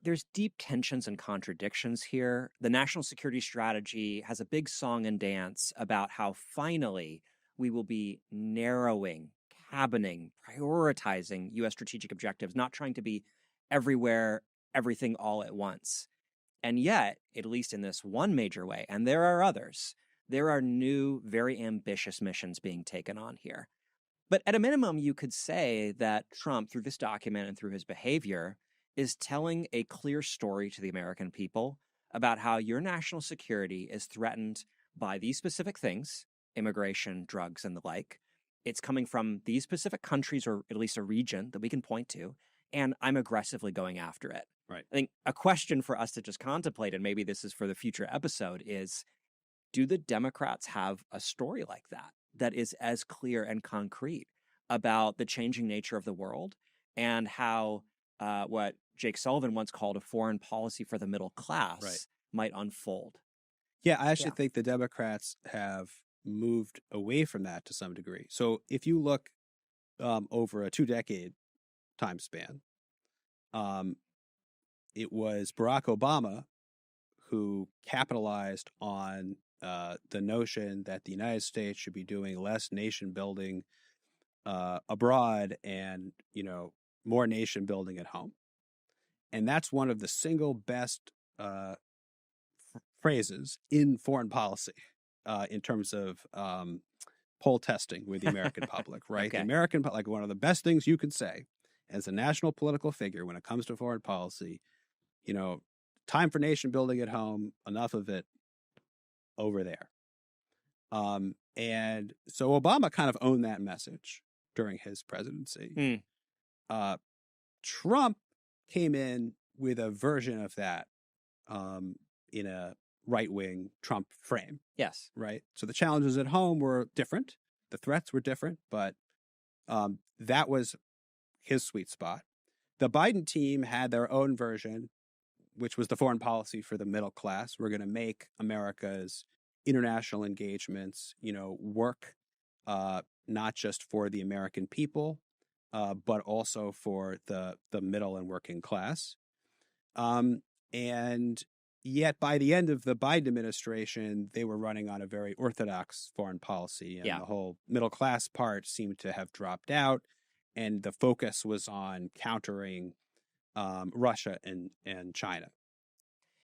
there's deep tensions and contradictions here. The national security strategy has a big song and dance about how finally we will be narrowing, cabining, prioritizing U.S. strategic objectives, not trying to be everywhere, everything all at once. And yet, at least in this one major way, and there are others, there are new, very ambitious missions being taken on here. But at a minimum, you could say that Trump, through this document and through his behavior, is telling a clear story to the American people about how your national security is threatened by these specific things, immigration, drugs, and the like. It's coming from these specific countries, or at least a region that we can point to, and I'm aggressively going after it. Right. I think a question for us to just contemplate, and maybe this is for the future episode, is do the Democrats have a story like that is as clear and concrete about the changing nature of the world and how what Jake Sullivan once called a foreign policy for the middle class might unfold? Yeah, I actually think the Democrats have moved away from that to some degree. So if you look over a 2-decade time span, it was Barack Obama who capitalized on the notion that the United States should be doing less nation building abroad and, more nation building at home. And that's one of the single best phrases in foreign policy in terms of poll testing with the American public, right? Okay. The American, like one of the best things you could say as a national political figure when it comes to foreign policy, time for nation building at home, enough of it over there. And so Obama kind of owned that message during his presidency. Trump came in with a version of that in a right-wing Trump frame. Yes. Right? So the challenges at home were different. The threats were different, but that was his sweet spot. The Biden team had their own version, which was the foreign policy for the middle class. We're going to make America's international engagements, work not just for the American people, but also for the middle and working class. And yet by the end of the Biden administration, they were running on a very orthodox foreign policy, and the whole middle class part seemed to have dropped out. And the focus was on countering Russia and China.